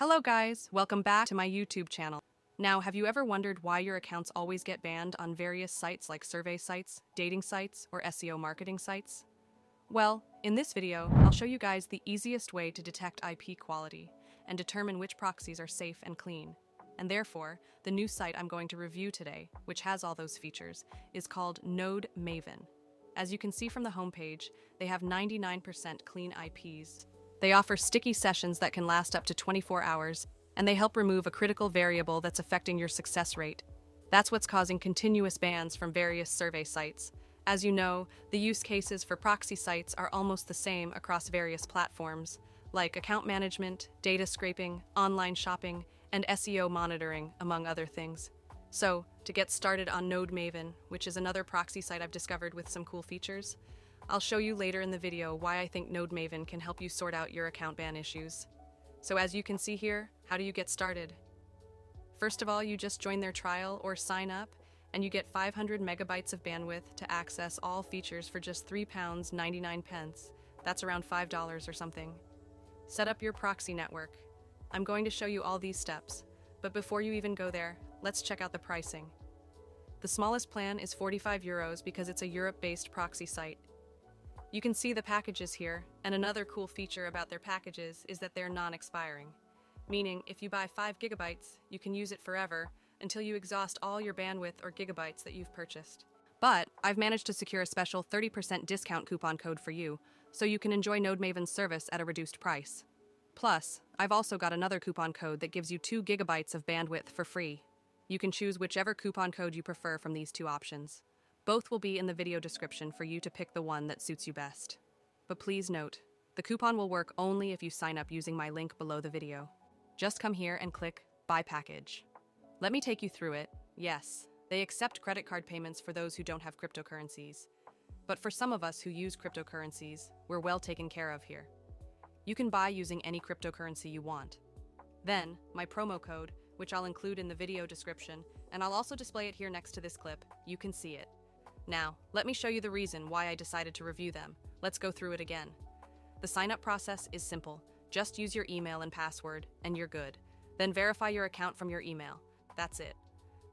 Hello guys, welcome back to my YouTube channel. Now, have you ever wondered why your accounts always get banned on various sites like survey sites, dating sites, or SEO marketing sites? Well, in this video, I'll show you guys the easiest way to detect IP quality and determine which proxies are safe and clean. And therefore, the new site I'm going to review today, which has all those features, is called NodeMaven. As you can see from the homepage, they have 99% clean IPs. They offer sticky sessions that can last up to 24 hours, and they help remove a critical variable that's affecting your success rate. That's what's causing continuous bans from various survey sites. As you know, the use cases for proxy sites are almost the same across various platforms, like account management, data scraping, online shopping, and SEO monitoring, among other things. So, to get started on NodeMaven, which is another proxy site I've discovered with some cool features, I'll show you later in the video why I think NodeMaven can help you sort out your account ban issues. So as you can see here, how do you get started? First of all, you just join their trial or sign up, and you get 500 megabytes of bandwidth to access all features for just £3.99. That's around $5 or something. Set up your proxy network. I'm going to show you all these steps, but before you even go there, let's check out the pricing. The smallest plan is €45 because it's a Europe-based proxy site. You can see the packages here, and another cool feature about their packages is that they're non-expiring. Meaning, if you buy 5 gigabytes, you can use it forever until you exhaust all your bandwidth or gigabytes that you've purchased. But I've managed to secure a special 30% discount coupon code for you, so you can enjoy NodeMaven's service at a reduced price. Plus, I've also got another coupon code that gives you 2 gigabytes of bandwidth for free. You can choose whichever coupon code you prefer from these two options. Both will be in the video description for you to pick the one that suits you best. But please note, the coupon will work only if you sign up using my link below the video. Just come here and click Buy Package. Let me take you through it. Yes, they accept credit card payments for those who don't have cryptocurrencies. But for some of us who use cryptocurrencies, we're well taken care of here. You can buy using any cryptocurrency you want. Then, my promo code, which I'll include in the video description, and I'll also display it here next to this clip, you can see it. Now, let me show you the reason why I decided to review them. Let's go through it again. The sign-up process is simple. Just use your email and password, and you're good. Then verify your account from your email. That's it.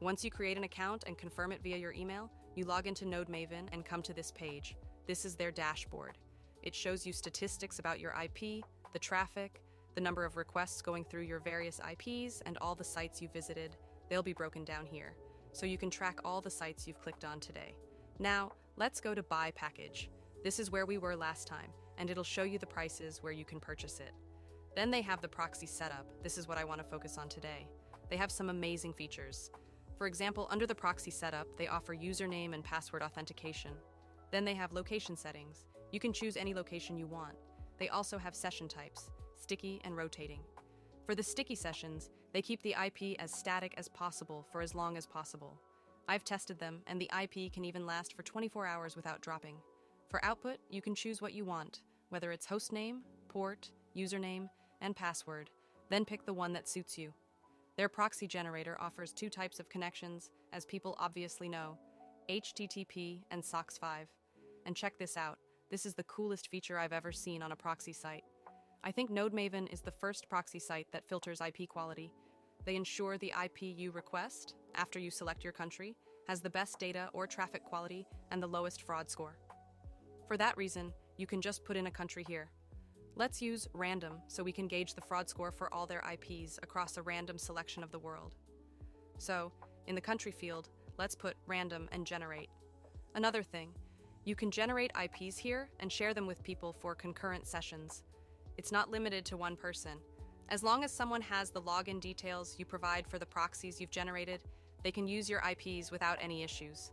Once you create an account and confirm it via your email, you log into NodeMaven and come to this page. This is their dashboard. It shows you statistics about your IP, the traffic, the number of requests going through your various IPs, and all the sites you visited. They'll be broken down here, so you can track all the sites you've clicked on today. Now, let's go to Buy Package. This is where we were last time, and it'll show you the prices where you can purchase it. Then they have the proxy setup. This is what I want to focus on today. They have some amazing features. For example, under the proxy setup, they offer username and password authentication. Then they have location settings. You can choose any location you want. They also have session types, sticky and rotating. For the sticky sessions, they keep the IP as static as possible for as long as possible. I've tested them, and the IP can even last for 24 hours without dropping. For output, you can choose what you want, whether it's hostname, port, username, and password. Then pick the one that suits you. Their proxy generator offers 2 types of connections, as people obviously know, HTTP and SOX 5. And check this out. This is the coolest feature I've ever seen on a proxy site. I think NodeMaven is the first proxy site that filters IP quality. They ensure the IP you request, after you select your country, has the best data or traffic quality and the lowest fraud score. For that reason, you can just put in a country here. Let's use random so we can gauge the fraud score for all their IPs across a random selection of the world. So, in the country field, let's put random and generate. Another thing, you can generate IPs here and share them with people for concurrent sessions. It's not limited to one person. As long as someone has the login details you provide for the proxies you've generated, they can use your IPs without any issues.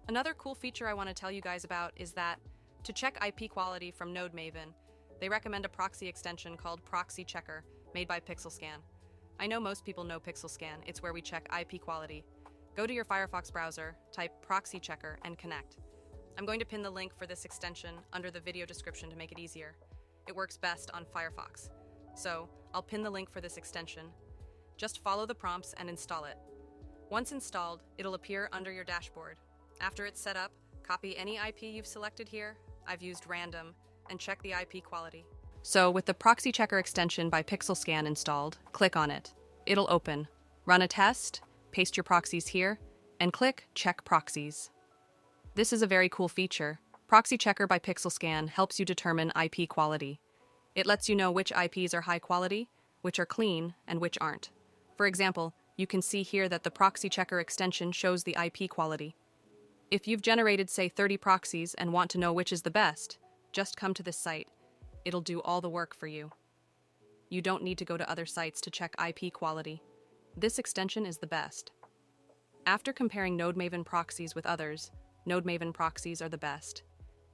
Another cool feature I want to tell you guys about is that, to check IP quality from NodeMaven, they recommend a proxy extension called Proxy Checker, made by PixelScan. I know most people know PixelScan. It's where we check IP quality. Go to your Firefox browser, type Proxy Checker, and connect. I'm going to pin the link for this extension under the video description to make it easier. It works best on Firefox. So, I'll pin the link for this extension. Just follow the prompts and install it. Once installed, it'll appear under your dashboard. After it's set up, copy any IP you've selected here. I've used random, and check the IP quality. So with the Proxy Checker extension by PixelScan installed, click on it. It'll open. Run a test, paste your proxies here, and click Check Proxies. This is a very cool feature. Proxy Checker by PixelScan helps you determine IP quality. It lets you know which IPs are high quality, which are clean, and which aren't. For example, you can see here that the Proxy Checker extension shows the IP quality. If you've generated, say, 30 proxies and want to know which is the best, just come to this site. It'll do all the work for you. You don't need to go to other sites to check IP quality. This extension is the best. After comparing NodeMaven Proxies with others, NodeMaven Proxies are the best.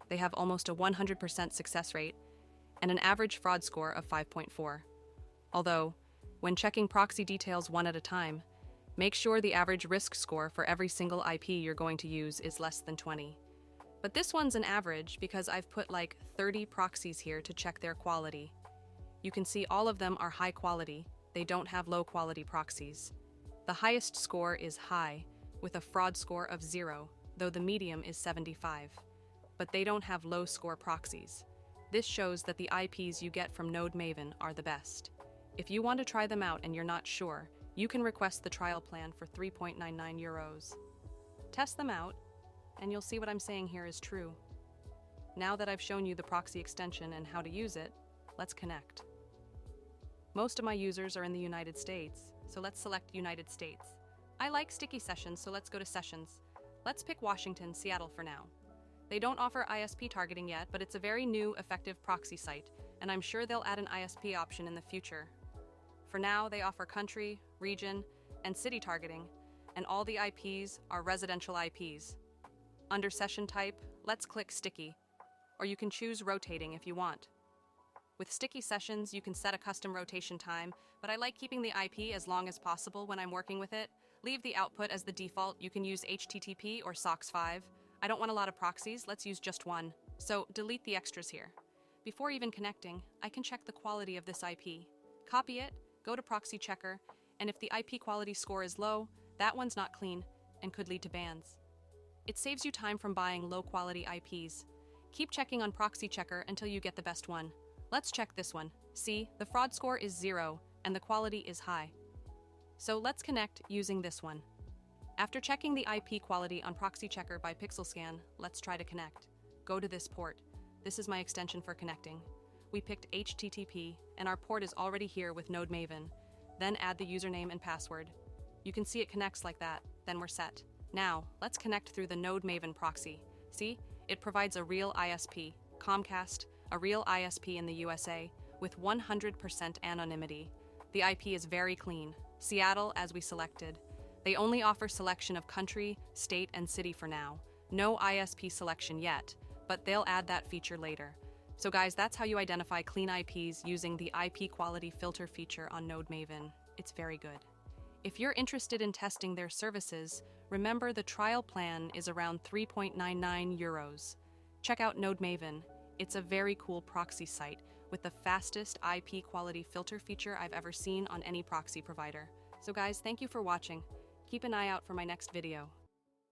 They have almost a 100% success rate and an average fraud score of 5.4. Although, when checking proxy details one at a time, make sure the average risk score for every single IP you're going to use is less than 20. But this one's an average because I've put like 30 proxies here to check their quality. You can see all of them are high quality. They don't have low quality proxies. The highest score is high, with a fraud score of 0, though the medium is 75. But they don't have low score proxies. This shows that the IPs you get from NodeMaven are the best. If you want to try them out and you're not sure, you can request the trial plan for €3.99. Test them out, and you'll see what I'm saying here is true. Now that I've shown you the proxy extension and how to use it, let's connect. Most of my users are in the United States, so let's select United States. I like sticky sessions, so let's go to Sessions. Let's pick Washington, Seattle for now. They don't offer ISP targeting yet, but it's a very new, effective proxy site, and I'm sure they'll add an ISP option in the future. For now, they offer country, region, and city targeting, and all the IPs are residential IPs. Under session type, let's click Sticky, or you can choose Rotating if you want. With sticky sessions, you can set a custom rotation time, but I like keeping the IP as long as possible when I'm working with it. Leave the output as the default. You can use HTTP or SOCKS 5. I don't want a lot of proxies, let's use just one. So delete the extras here. Before even connecting, I can check the quality of this IP. Copy it, go to Proxy Checker, and if the IP quality score is low, that one's not clean and could lead to bans. It saves you time from buying low-quality IPs. Keep checking on Proxy Checker until you get the best one. Let's check this one. See, the fraud score is 0 and the quality is high. So let's connect using this one. After checking the IP quality on Proxy Checker by PixelScan, let's try to connect. Go to this port. This is my extension for connecting. We picked HTTP, and our port is already here with NodeMaven. Then add the username and password. You can see it connects like that, then we're set. Now, let's connect through the NodeMaven Proxy. See, it provides a real ISP, Comcast, a real ISP in the USA, with 100% anonymity. The IP is very clean. Seattle, as we selected. They only offer selection of country, state, and city for now. No ISP selection yet, but they'll add that feature later. So guys, that's how you identify clean IPs using the IP quality filter feature on NodeMaven. It's very good. If you're interested in testing their services, remember the trial plan is around €3.99. Check out NodeMaven. It's a very cool proxy site with the fastest IP quality filter feature I've ever seen on any proxy provider. So guys, thank you for watching. Keep an eye out for my next video.